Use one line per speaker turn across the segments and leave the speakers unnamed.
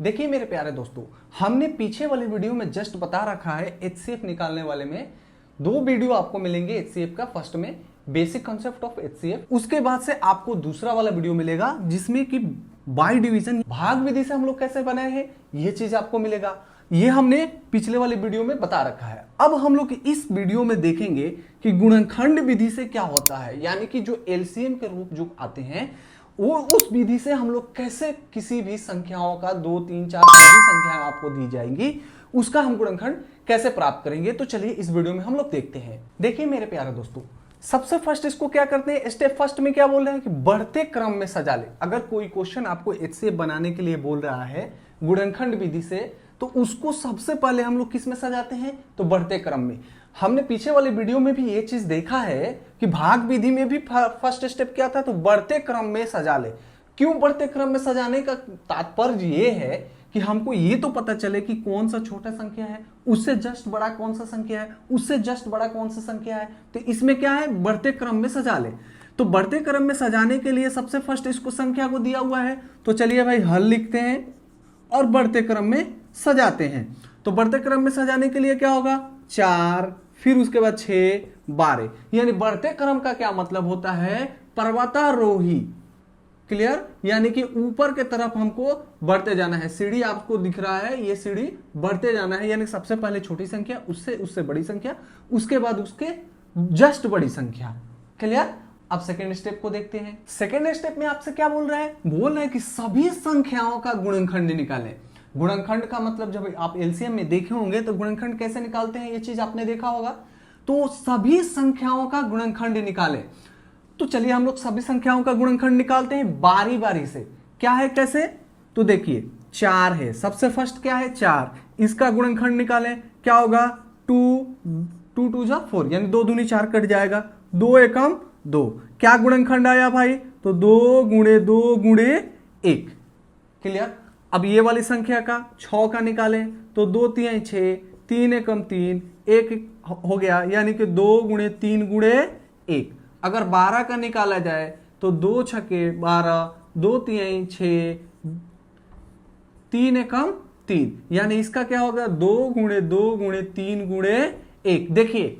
देखिए मेरे प्यारे दोस्तों, हमने पीछे वाली वीडियो में जस्ट बता रखा है एचसीएफ निकालने वाले में दो वीडियो आपको मिलेंगे एचसीएफ का। फर्स्ट में बेसिक कॉन्सेप्ट ऑफ एचसीएफ, उसके बाद से आपको दूसरा वाला वीडियो मिलेगा जिसमें कि बाय डिवीजन भाग विधि से हम लोग कैसे बनाए हैं ये चीज आपको मिलेगा। ये हमने पिछले वाले वीडियो में बता रखा है। अब हम लोग इस वीडियो में देखेंगे कि गुणनखंड विधि से क्या होता है, यानी कि जो एलसीएम के रूप जो आते हैं वो उस विधि से हम लोग कैसे किसी भी संख्याओं का 2, 3, 4 सभी संख्याएं आपको दी जाएंगी उसका हम गुणनखंड कैसे प्राप्त करेंगे। तो चलिए इस वीडियो में हम लोग देखते हैं। देखिए मेरे प्यारे दोस्तों, सबसे फर्स्ट इसको क्या करते हैं, स्टेप फर्स्ट में क्या बोल रहे हैं कि बढ़ते क्रम में सजा ले। अगर कोई क्वेश्चन आपको एचसीएफ बनाने के लिए बोल रहा है गुणनखंड विधि से, तो उसको सबसे पहले हम लोग किस में सजाते हैं, तो बढ़ते क्रम में। हमने पीछे वाले वीडियो में भी ये चीज देखा है कि भाग विधि में भी फर्स्ट स्टेप क्या था, तो बढ़ते क्रम में सजा ले। क्यों बढ़ते क्रम में सजाने का तात्पर्य ये है कि हमको ये तो पता चले कि कौन सा छोटा संख्या है, उससे जस्ट बड़ा कौन सा संख्या है, उससे जस्ट बड़ा कौन सा संख्या है। तो इसमें क्या है, बढ़ते क्रम में सजा ले। तो बढ़ते क्रम में सजाने के लिए सबसे फर्स्ट इसको संख्या को दिया हुआ है, तो चलिए भाई हल लिखते हैं और बढ़ते क्रम में सजाते हैं। तो बढ़ते क्रम में सजाने के लिए क्या होगा, 4, फिर उसके बाद 6, 12। यानी बढ़ते क्रम का क्या मतलब होता है, पर्वतारोही। क्लियर, यानी कि ऊपर के तरफ हमको बढ़ते जाना है। सीढ़ी आपको दिख रहा है, ये सीढ़ी बढ़ते जाना है, यानी सबसे पहले छोटी संख्या, उससे बड़ी संख्या, उसके बाद उसके जस्ट बड़ी संख्या। क्लियर। अब सेकेंड स्टेप को देखते हैं। सेकेंड स्टेप में आपसे क्या बोल रहा है, बोल रहा है कि सभी संख्याओं का गुणनखंड निकालें। गुणनखंड का मतलब जब आप एलसीएम में देखे होंगे तो गुणनखंड कैसे निकालते हैं ये चीज आपने देखा होगा। तो सभी संख्याओं का गुणनखंड निकालें। तो चलिए हम लोग सभी संख्याओं का गुणनखंड निकालते हैं बारी बारी से। क्या है, कैसे, तो देखिए 4 है, सबसे फर्स्ट क्या है 4, इसका गुणनखंड निकालें। क्या होगा, 2 2 जा 4, यानी 2 दूनी 4 कट जाएगा, 2 एकम 2। क्या गुणनखंड आया भाई, तो 2 गुणे 2 गुणे 1। क्लियर। अब ये वाली संख्या का 6 का निकालें, तो 2 3 6, 3 एकम 3, 1 हो गया, यानी कि 2 गुणे 3 गुणे 1। अगर 12 का निकाला जाए तो 2 छके 12, 2 3 6, 3 एकम 3, यानी इसका क्या होगा, 2 गुणे 2 गुणे 3 गुणे 1। देखिए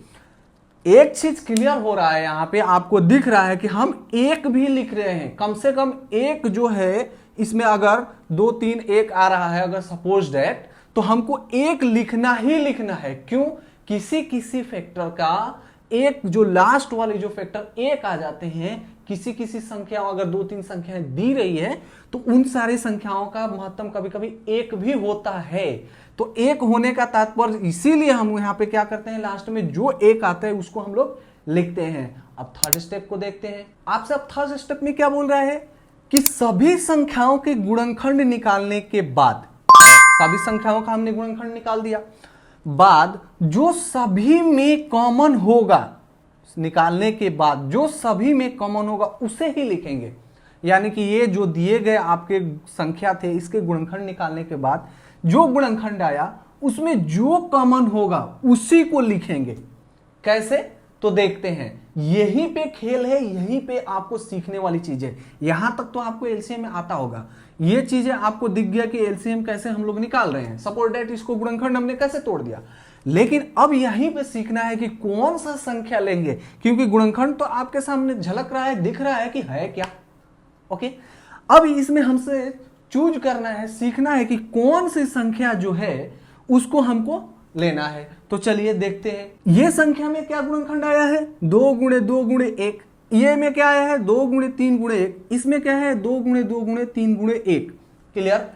एक चीज क्लियर हो रहा है, यहां पे आपको दिख रहा है कि हम 1 भी लिख रहे हैं। कम से कम 1 जो है इसमें अगर 2 3 1 आ रहा है, अगर सपोज दैट, तो हमको 1 लिखना ही लिखना है। क्यों, किसी किसी फैक्टर का एक जो लास्ट वाले जो फैक्टर 1 आ जाते हैं, किसी किसी संख्या अगर 2 3 संख्याएं दी रही है तो उन सारी संख्याओं का महत्तम कभी कभी 1 भी होता है। तो 1 होने का तात्पर्य इसीलिए हम यहां पे क्या करते हैं, लास्ट में जो 1 आता है उसको हम लोग लिखते हैं। अब थर्ड स्टेप को देखते हैं। आपसे अब थर्ड स्टेप में क्या बोल रहा है कि सभी संख्याओं के गुणनखंड निकालने के बाद, सभी संख्याओं का हमने गुणनखंड निकाल दिया, बाद जो सभी में कॉमन होगा, निकालने के बाद जो सभी में कॉमन होगा उसे ही लिखेंगे। यानी कि ये जो दिए गए आपके संख्या थे, इसके गुणनखंड निकालने के बाद जो गुणनखंड आया उसमें जो कॉमन होगा उसी को लिखेंगे। कैसे, तो देखते हैं। यहीं पे खेल है, यहीं पे आपको सीखने वाली चीज है। यहां तक तो आपको एलसीएम में आता होगा, ये चीजें आपको दिख गया कि एलसीएम कैसे हम लोग निकाल रहे हैं। सपोज दैट इसको गुणनखंड हमने कैसे तोड़ दिया, लेकिन अब यहीं पे सीखना है कि कौन सा संख्या लेंगे, क्योंकि गुणनखंड तो आपके सामने झलक रहा है, दिख रहा है कि है क्या। ओके, अब इसमें हमसे चूज करना है, सीखना है कि कौन सी संख्या जो है उसको हमको लेना है। तो चलिए देखते हैं। ये संख्या में क्या गुणनखंड आया है, 2 गुणे 2 गुणे 1। ये में क्या आया है, 2 गुणे 3 गुणे 1। इसमें क्या है, 2 गुणे 2 गुणे 3 गुणे 1। क्लियर।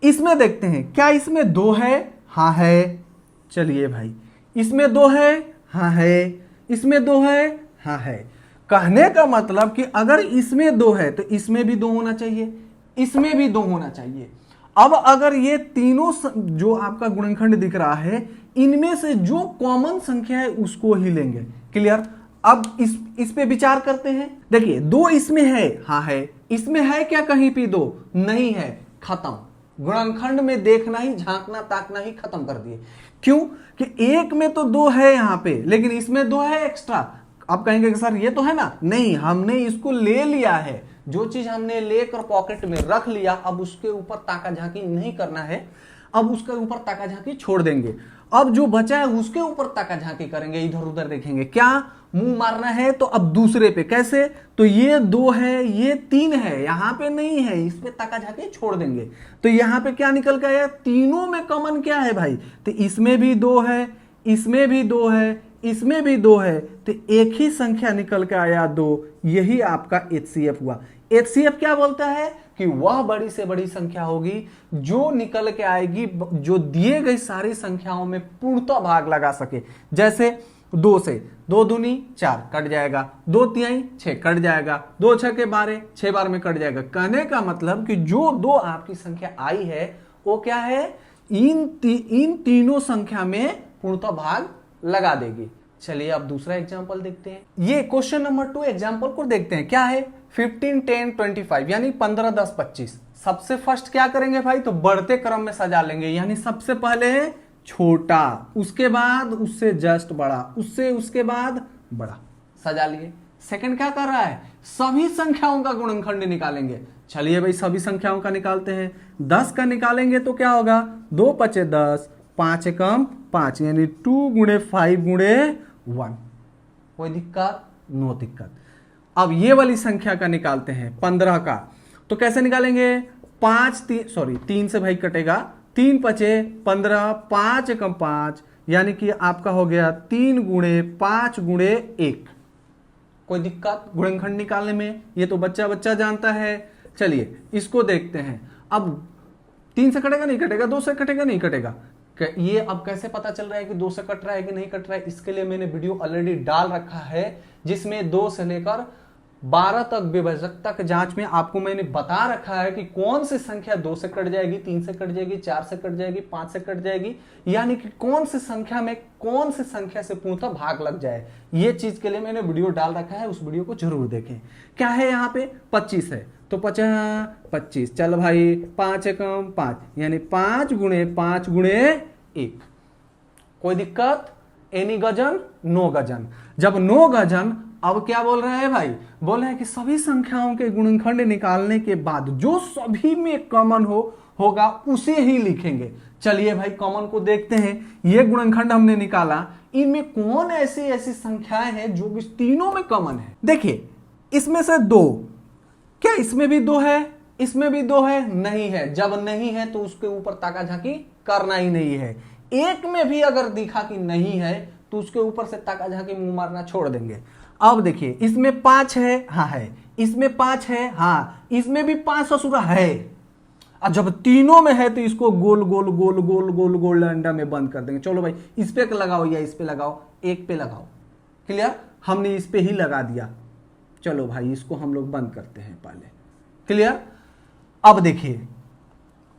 इसमें देखते हैं, क्या इसमें 2 है, हाँ है। चलिए भाई, इसमें 2 है, हाँ है। इसमें 2 है, हाँ है। कहने का मतलब कि अगर इसमें 2 है तो इसमें भी 2 होना चाहिए, इसमें भी 2 होना चाहिए। अब अगर ये तीनों जो आपका गुणनखंड दिख रहा है, इनमें से जो कॉमन संख्या है उसको ही लेंगे। क्लियर। अब इस पे विचार करते हैं। देखिए 2 इसमें है, हाँ है। इसमें है क्या कहीं पे 2, नहीं है, खत्म। गुणनखंड में देखना ही, झांकना ताकना ही खत्म कर दिए। क्यों कि 1 में तो 2 है यहां पे, लेकिन इसमें 2 है एक्स्ट्रा। आप कहेंगे कि सर ये तो है ना, नहीं, हमने इसको ले लिया है। जो चीज हमने लेकर पॉकेट में रख लिया, अब उसके ऊपर ताका झांकी नहीं करना है, अब उसके ऊपर ताका झांकी छोड़ देंगे। अब जो बचा है उसके ऊपर ताका झांकी करेंगे, इधर उधर देखेंगे, क्या मुंह मारना है तो अब दूसरे पे कैसे, तो ये 2 है, ये 3 है, यहां पे नहीं है, इस पे ताका झांकी छोड़ देंगे। तो यहां पे क्या निकल के आया, तीनों में कॉमन क्या है भाई, तो इसमें भी 2 है, इसमें भी 2 है, इसमें भी 2 है, तो एक ही संख्या निकल के आया 2। यही आपका HCF हुआ। HCF क्या बोलता है कि वह बड़ी से बड़ी संख्या होगी जो निकल के आएगी, जो दिए गई सारी संख्याओं में पूर्णतः भाग लगा सके। जैसे 2 से 2 दूनी 4 कट जाएगा, 2 तिहाई 6 कट जाएगा, 2 छके 12 6 बार में कट जाएगा। कहने का मतलब कि जो 2 आपकी संख्या आई है वो क्या है, इन तीनों संख्या में पूर्णतः भाग लगा देगी। चलिए अब दूसरा एग्जांपल देखते हैं। ये क्वेश्चन नंबर 2 एग्जांपल को देखते हैं। क्या है, 15 10 25 यानी 15 10 25। सबसे फर्स्ट क्या करेंगे भाई, तो बढ़ते क्रम में सजा लेंगे, यानी सबसे पहले है छोटा, उसके बाद उससे जस्ट बड़ा, उससे उसके बाद बड़ा, सजा लिए। सेकंड क्या कर रहा है, सभी संख्याओं का गुणनखंड निकालेंगे। चलिए भाई सभी संख्याओं का निकालते हैं। 10 का निकालेंगे तो क्या होगा, 2 5 10, 5 एकम 5 यानी 2 गुणे 5 गुणे 1। कोई दिक्कत, नो दिक्कत। अब ये वाली संख्या का निकालते हैं 15 का, तो कैसे निकालेंगे, 3 से भाई कटेगा, 3 5 15, 5 एकम 5 यानी कि आपका हो गया 3 गुणे 5 गुणे 1। कोई दिक्कत गुणनखंड निकालने में, ये तो बच्चा बच्चा जानता है। चलिए इसको देखते हैं। अब 3 से कटेगा नहीं कटेगा, 2 से कटेगा नहीं कटेगा, ये अब कैसे पता चल रहा है कि 2 से कट रहा है कि नहीं कट रहा है, इसके लिए मैंने वीडियो ऑलरेडी डाल रखा है जिसमें 2 से लेकर 12 तक विभाजकता जांच में आपको मैंने बता रखा है कि कौन सी संख्या 2 से कट जाएगी, 3 से कट जाएगी, 4 से कट जाएगी, 5 से कट जाएगी, यानी कि कौन सी संख्या में कौन सी संख्या से पूर्णतः भाग लग जाए। ये चीज के लिए मैंने वीडियो डाल रखा है, उस वीडियो को जरूर देखें। क्या है यहाँ पे 25 है, तो 25 चल भाई 5 एकम 5 यानी 5 गुणे 5 गुणे 1। कोई दिक्कत, एनी गजन नो गजन। जब नो गजन, अब क्या बोल रहा है भाई, बोल रहा है कि सभी संख्याओं के गुणनखंड निकालने के बाद जो सभी में कॉमन होगा उसे ही लिखेंगे। चलिए भाई कॉमन को देखते हैं। ये गुणनखंड हमने निकाला, इनमें कौन ऐसी ऐसी संख्याएं हैं जो कि तीनों में कॉमन है। देखिए इसमें से 2, क्या इसमें भी 2 है, इसमें भी 2 है, नहीं है। जब नहीं है तो उसके ऊपर ताका झांकी करना ही नहीं है। एक में भी अगर दिखा कि नहीं है तो उसके ऊपर से ताका झांकी मुंह मारना छोड़ देंगे। अब देखिए इसमें 5 है, हाँ है, इसमें 5 है, हाँ, इसमें भी 5 ससुरा है। और जब तीनों में है तो इसको गोल गोल गोल गोल गोल गोल अंडा में बंद कर देंगे। चलो भाई इस पे लगाओ या इस पे लगाओ, एक पे लगाओ। क्लियर, हमने इस पे ही लगा दिया। चलो भाई इसको हम लोग बंद करते हैं पहले। क्लियर, अब देखिए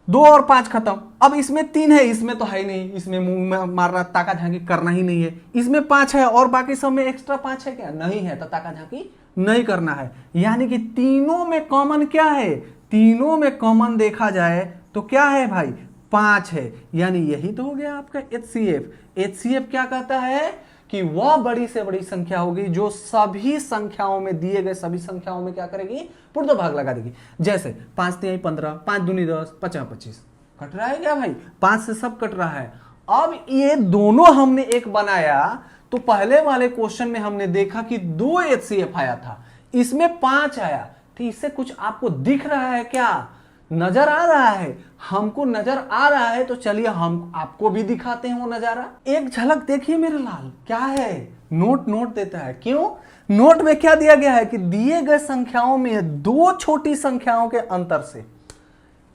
2 और 5 खत्म। अब इसमें 3 है, इसमें तो है नहीं, इसमें मुंह में मारना ताका झांकी करना ही नहीं है। इसमें 5 है और बाकी सब में एक्स्ट्रा 5 है क्या, नहीं है, तो ताका झांकी नहीं करना है। यानी कि तीनों में कॉमन क्या है, तीनों में कॉमन देखा जाए तो क्या है भाई, 5 है। यानी यही तो हो गया आपका HCF। HCF क्या कहता है कि वह बड़ी से बड़ी संख्या होगी जो सभी संख्याओं में, दिए गए सभी संख्याओं में क्या करेगी, पूर्ण भाग लगा देगी। जैसे 5 तिहाई 15, 5 दूनी 10, 50 25। कट रहा है क्या भाई, 5 से सब कट रहा है। अब ये दोनों हमने एक बनाया, तो पहले वाले क्वेश्चन में हमने देखा कि 2 HCF आया था, इसमें 5 आया। तो इससे कुछ आपको दिख रहा है क्या, नजर आ रहा है, हमको नजर आ रहा है, तो चलिए हम आपको भी दिखाते हैं वो नजारा। एक झलक देखिए मेरे लाल, क्या है, नोट देता है। क्यों, नोट में क्या दिया गया है कि दिए गए संख्याओं में 2 छोटी संख्याओं के अंतर से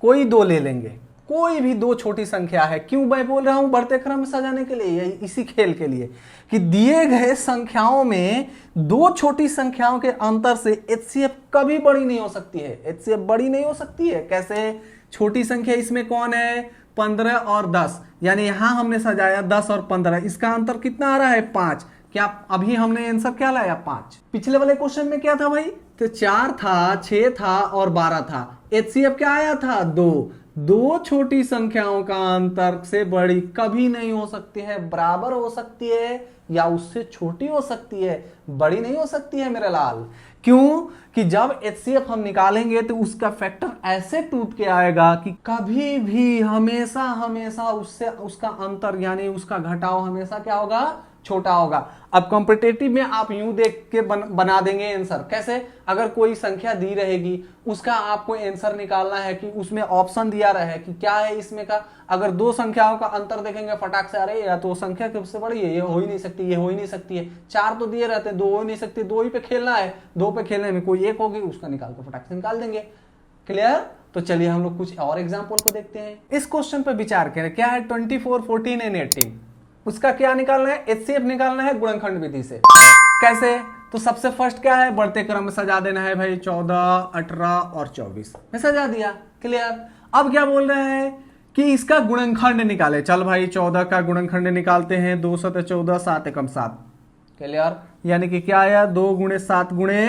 कोई 2 ले लेंगे, कोई भी 2 छोटी संख्या है। क्यों मैं बोल रहा हूं, बढ़ते क्रम में सजाने के लिए, इसी खेल के लिए, कि दिए गए संख्याओं में 2 छोटी संख्याओं के अंतर से HCF कभी बड़ी नहीं हो सकती है। HCF बड़ी नहीं हो सकती है कैसे, छोटी संख्या इसमें कौन है, 15 और 10, यानी यहां हमने सजाया 10 और 15, इसका अंतर कितना आ रहा है, 5। क्या अभी हमने आंसर क्या लाया, 5। पिछले वाले क्वेश्चन में क्या था भाई, तो 4 था, 6 था और 12 था। HCF क्या आया था, 2 छोटी संख्याओं का अंतर से बड़ी कभी नहीं हो सकती है, बराबर हो सकती है या उससे छोटी हो सकती है, बड़ी नहीं हो सकती है मेरे लाल। क्यों कि जब HCF हम निकालेंगे तो उसका फैक्टर ऐसे टूट के आएगा कि कभी भी हमेशा हमेशा उससे उसका अंतर यानी उसका घटाव हमेशा क्या होगा, छोटा होगा। अब कॉम्पिटेटिव में आप यूं देख के बना देंगे आंसर। कैसे? अगर कोई संख्या दी रहेगी उसका आपको आंसर निकालना है कि उसमें ऑप्शन दिया रहे कि क्या है इसमें का, अगर दो संख्याओं का अंतर देखेंगे फटाक से, अरे या तो संख्या सबसे बड़ी है, ये हो ही नहीं सकती, ये हो ही नहीं सकती है, चार तो दिए रहते हैं, दो हो ही नहीं सकती, दो ही पे खेलना है, दो पे खेलने में कोई एक होगी, उसका निकाल के फटाक से निकाल देंगे। क्लियर? तो चलिए हम लोग कुछ और एग्जाम्पल को देखते हैं। इस क्वेश्चन पे विचार करें। क्या है 24, 14 एंड 18, उसका क्या निकालना है? HCF निकालना है गुणनखंड विधि से। कैसे? तो सबसे फर्स्ट क्या है, बढ़ते क्रम में सजा देना है भाई, 14, 18 और 24 में सजा दिया। क्लियर? अब क्या बोल रहे हैं कि इसका गुणनखंड निकाले। चल भाई 14 का गुणनखंड निकालते हैं, 2 7 14, 7 एकम 7। क्लियर? यानी कि क्या आया, 2 गुणे 7 गुणे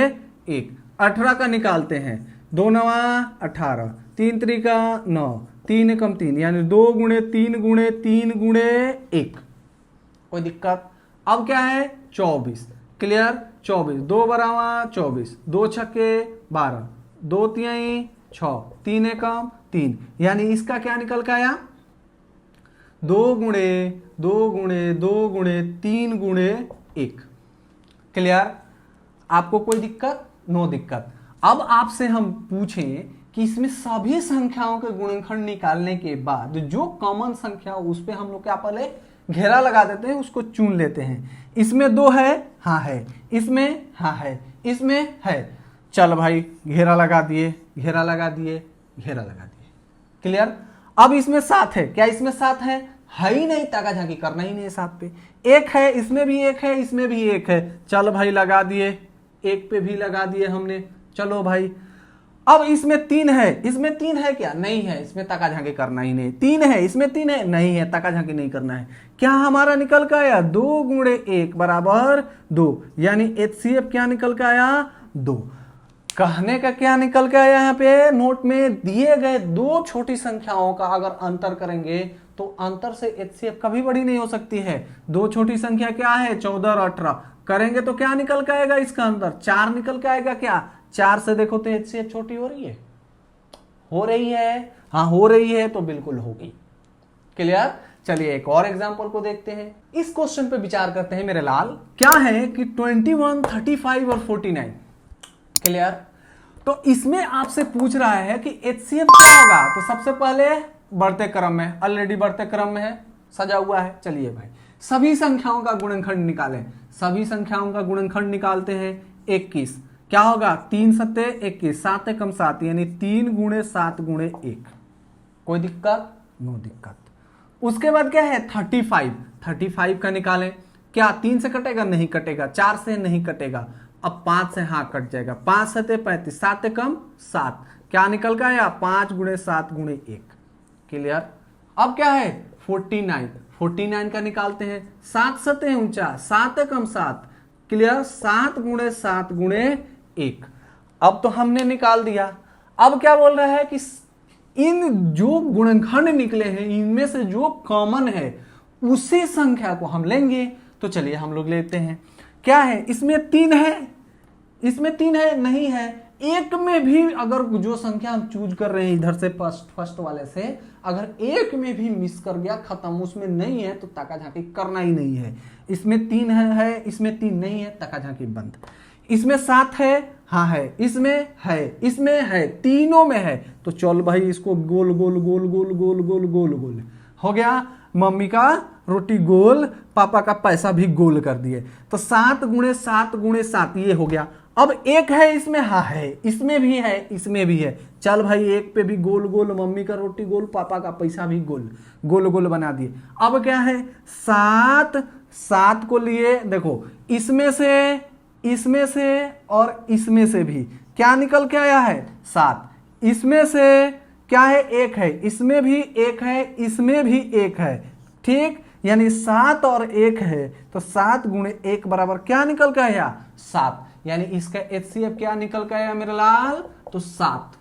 1। 18 का निकालते हैं, 2 9 18, 3 त्रिका 9, 3 एकम 3, यानी 2 गुणे 3 गुणे 3 गुणे 1। कोई दिक्कत? अब क्या है 24। क्लियर? 24, 2 बरावा 24, 2 छक्के 12, 2 तिहाई 6, 3 एकम 3, यानी इसका क्या निकल के आया, 2 गुणे 2 गुणे 2 गुणे 3 गुणे 1। क्लियर? आपको कोई दिक्कत? नो दिक्कत। अब आपसे हम पूछें कि इसमें सभी संख्याओं के गुणनखंड निकालने के बाद जो कॉमन संख्या उस पे हम लोग क्या पहले घेरा लगा देते हैं, उसको चुन लेते हैं। इसमें 2 है, हाँ है, इसमें हाँ है, इसमें है। चल भाई घेरा लगा दिए, घेरा लगा दिए, घेरा लगा दिए। क्लियर? अब इसमें 7 है, क्या इसमें 7 है? है ही नहीं, ताका झाकी करना ही नहीं 7 पे। 1 है, इसमें भी 1 है, इसमें भी 1 है। चल भाई लगा दिए, 1 पे भी लगा दिए हमने। चलो भाई अब इसमें 3 है, इसमें 3 है क्या? नहीं है, इसमें ताका झांकी करना ही नहीं। 3 है, इसमें 3 है, नहीं है, ताका झांकी नहीं करना है। क्या हमारा निकल के आया, 2 गुणे 1 बराबर 2, यानी HCF क्या निकल के आया, 2। कहने का क्या निकल के आया, यहाँ पे नोट में दिए गए दो छोटी संख्याओं का अगर अंतर करेंगे तो अंतर से HCF कभी बड़ी नहीं हो सकती है। दो छोटी संख्या क्या है, 14 और 18, करेंगे तो क्या निकल के आएगा, इसका अंतर 4 निकल के आएगा। क्या 4 से देखो तो HCF छोटी हो रही है, हो रही है, हाँ हो रही है, तो बिल्कुल होगी। क्लियर? चलिए एक और एग्जांपल को देखते हैं। इस क्वेश्चन पे विचार करते हैं मेरे लाल। क्या है कि 21, 35 और 49। क्लियर? तो इसमें आपसे पूछ रहा है कि HCF क्या होगा। तो सबसे पहले बढ़ते क्रम में, ऑलरेडी बढ़ते क्रम में है, सजा हुआ है। चलिए भाई सभी संख्याओं का गुणनखंड निकालें। सभी संख्याओं का गुणनखंड निकालते हैं। 21 क्या होगा, 3 सत्ते 21, 7 एकम 7, यानी 3 गुणे 7 गुणे 1। कोई दिक्कत? नो दिक्कत। उसके बाद क्या है 35, 35 का निकालें। क्या 3 से कटेगा? नहीं कटेगा। 4 से नहीं कटेगा। अब 5 से हाँ कट जाएगा। 5 सत्ते 35, 7 एकम 7, क्या निकल का आया, 5 गुणे 7 गुणे 1। क्लियर? अब क्या है 49, 49 का निकालते हैं। 7 सत्ते 49, 7 एकम 7, क्लियर, 7 गुणे 7 गुणे 1। अब तो हमने निकाल दिया। अब क्या बोल रहा है कि इन जो गुणनखंड निकले हैं इनमें से जो कॉमन है उसी संख्या को हम लेंगे। तो चलिए हम लोग लेते हैं। क्या है, इसमें 3 है, इसमें 3 है, नहीं है। एक में भी अगर जो संख्या हम चूज कर रहे हैं इधर से फर्स्ट वाले से, अगर एक में भी मिस कर गया, खत्म, उसमें नहीं है तो ताका झांकी करना ही नहीं है। इसमें 3 है, इसमें 3 नहीं है, ताका झांकी बंद। इसमें 7 है, हाँ है, इसमें है, इसमें है, तीनों में है, तो चल भाई इसको गोल गोल गोल गोल गोल गोल गोल गोल हो गया। मम्मी का रोटी गोल, पापा का पैसा भी गोल कर दिए। तो 7 गुणे 7 गुणे 7 ये हो गया। अब 1 है इसमें, हाँ है, इसमें भी है, इसमें भी है। चल भाई 1 पे भी गोल गोल, मम्मी का रोटी गोल, पापा का पैसा भी गोल, गोल गोल बना दिए। अब क्या है 7 को लिए, देखो इसमें से और इसमें से भी क्या निकल के आया है 7। इसमें से क्या है 1 है, इसमें भी 1 है, इसमें भी 1 है, ठीक, यानी 7 और 1 है, तो 7 गुणे 1 बराबर क्या निकल के आया 7, यानी इसका HCF क्या निकल के आया मेरे लाल, तो 7।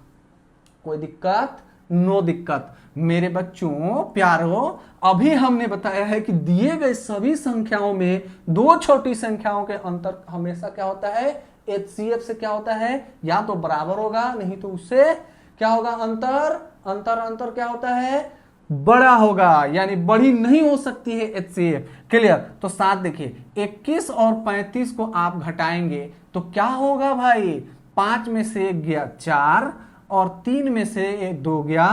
कोई दिक्कत? नो दिक्कत। मेरे बच्चों प्यारों, अभी हमने बताया है कि दिए गए सभी संख्याओं में दो छोटी संख्याओं के अंतर हमेशा क्या होता है, HCF से क्या होता है, या तो बराबर होगा, नहीं तो उससे क्या होगा, अंतर क्या होता है, बड़ा होगा, यानी बड़ी नहीं हो सकती है HCF। क्लियर। तो साथ देखिए 21 और 35 को आप घटाएंगे तो क्या होगा भाई, 5 में से 1 गया 4 और 3 में से 2 गया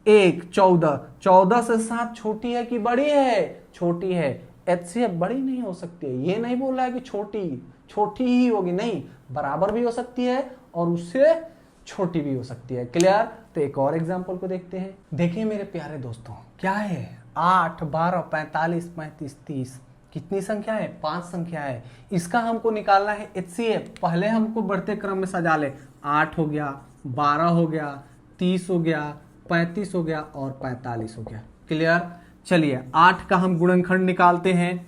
1, 14। 14 से 7 छोटी है कि बड़ी है, छोटी है। HCF बड़ी नहीं हो सकती है, ये नहीं बोल रहा है कि छोटी ही होगी, नहीं, बराबर भी हो सकती है और उससे छोटी भी हो सकती है। क्लियर। तो एक और एग्जांपल को देखते हैं। देखिए मेरे प्यारे दोस्तों, क्या है, 8, 12, 45, 35, 30 कितनी संख्या है, 5 संख्या है। इसका हमको निकालना है HCF। पहले हमको बढ़ते क्रम में सजा ले, 8 हो गया, 12 हो गया, 30 हो गया, 35 हो गया और 45 हो गया। क्लियर। चलिए 8 का हम गुणनखंड निकालते हैं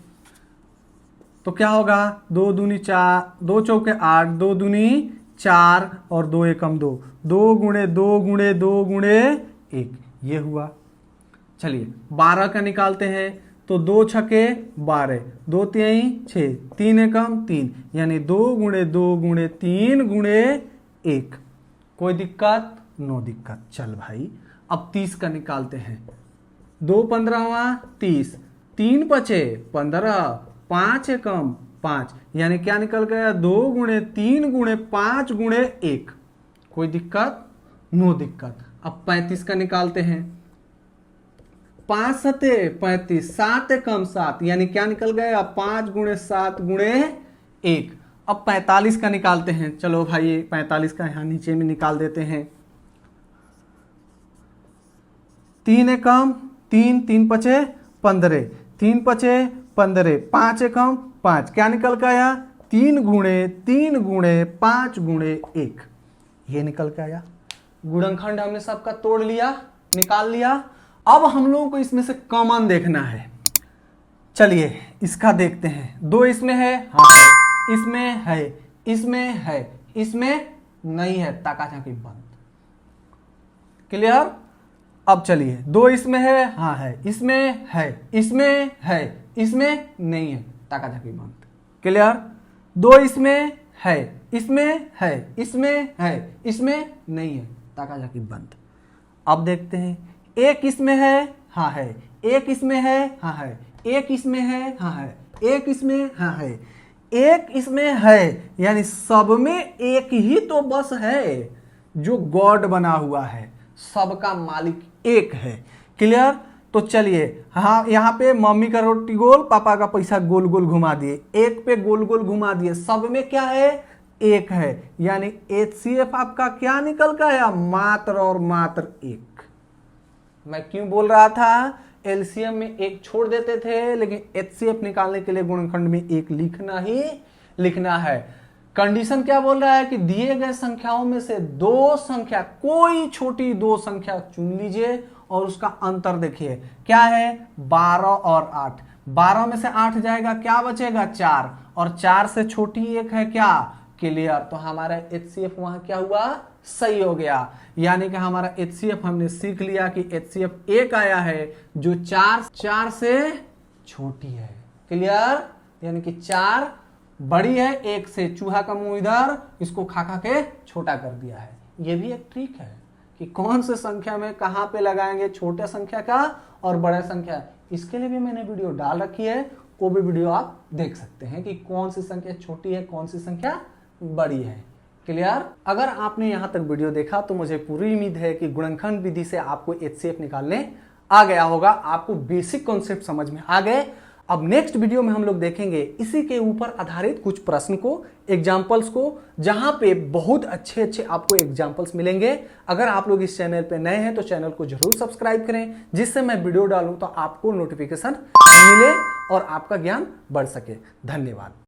तो क्या होगा, 2 दूनी 4, 2 चौके 8, 2 दूनी 4 और 2 एकम 2, 2 गुणे 2 गुणे 2 गुणे 1, ये हुआ। चलिए 12 का निकालते हैं तो 2 छके 12, 2 तिहाई 6, 3 एकम 3, यानी 2 गुणे 2 गुणे 3 गुणे 1। कोई दिक्कत, नो दिक्कत। चल भाई अब 30 का निकालते हैं, 2 15वां 30, 3 पचे 15, 5 एकम 5, यानी क्या निकल गया, 2 गुणे 3 गुणे 5 गुणे 1। कोई दिक्कत, नो दिक्कत। अब 35 का निकालते हैं, 5 सते 35, 7 एकम 7, यानी क्या निकल गया, 5 गुणे 7 गुणे 1। अब 45 का निकालते हैं, चलो भाई 45 का यहां नीचे में निकाल देते हैं, 3 एकम 3, 3 पचे 15, 3 पचे 15, 5 एकम 5, क्या निकल गया, 3 गुणे 5 गुणे 1, ये निकल के आया। गुणनखंड हमने सबका तोड़ लिया, निकाल लिया। अब हम लोगों को इसमें से कॉमन देखना है। चलिए इसका देखते हैं, 2 इसमें है, हाँ है, इसमें है, इसमें है, इसमें नहीं है, ताका झांकी बंद। क्लियर। अब चलिए 2 इसमें है, हाँ है, इसमें है, इसमें है, इसमें नहीं है, ताका झांकी बंद। क्लियर। 2 इसमें है, इसमें है, इसमें है, इसमें नहीं है, ताका झांकी बंद। अब देखते हैं, 1 इसमें है, हाँ है, 1 इसमें है, हाँ है, 1 इसमें है, हाँ है, 1 इसमें, हाँ है, 1 इसमें है, यानी सब में एक ही तो बस है जो गॉड बना हुआ है, सबका मालिक एक है। क्लियर। तो चलिए हाँ, यहाँ पे मम्मी का रोटी गोल, पापा का पैसा गोल गोल घुमा दिए, एक पे गोल गोल घुमा दिए, सब में क्या है, एक है, यानी HCF आपका क्या निकल गया, मात्र और मात्र 1। मैं क्यों बोल रहा था, LCM में 1 छोड़ देते थे, लेकिन HCF निकालने के लिए गुणनखंड में 1 लिखना ही लिखना है। कंडीशन क्या बोल रहा है कि दिए गए संख्याओं में से 2 संख्या, कोई छोटी 2 संख्या चुन लीजिए और उसका अंतर देखिए क्या है, 12 और 8। 12 में से 8 जाएगा, क्या बचेगा, 4, और 4 से छोटी 1 है क्या, क्लियर। तो हमारा HCF वहां क्या हुआ, सही हो गया। यानी कि हमारा HCF हमने सीख लिया कि HCF 1 आया है जो 4 से छोटी है। क्लियर। यानी कि 4 बड़ी है, 1 से, चूहा का मुंह इधर, इसको खा खा के छोटा कर दिया है। ये भी एक ट्रिक है कि कौन से संख्या में कहां पे लगाएंगे, छोटे संख्या का और बड़े संख्या, इसके लिए भी मैंने वीडियो डाल रखी है, वो भी वीडियो आप देख सकते हैं कि कौन सी संख्या छोटी है, कौन सी संख्या बड़ी है। क्लियर। अगर आपने यहां तक वीडियो देखा तो मुझे पूरी उम्मीद है कि गुणनखंड विधि से आपको HCF निकालने आ गया होगा, आपको बेसिक कॉन्सेप्ट समझ में आ गए। अब नेक्स्ट वीडियो में हम लोग देखेंगे इसी के ऊपर आधारित कुछ प्रश्न को, एग्जाम्पल्स को, जहां पे बहुत अच्छे अच्छे आपको एग्जाम्पल्स मिलेंगे। अगर आप लोग इस चैनल पे नए हैं तो चैनल को जरूर सब्सक्राइब करें, जिससे मैं वीडियो डालूं तो आपको नोटिफिकेशन मिले और आपका ज्ञान बढ़ सके। धन्यवाद।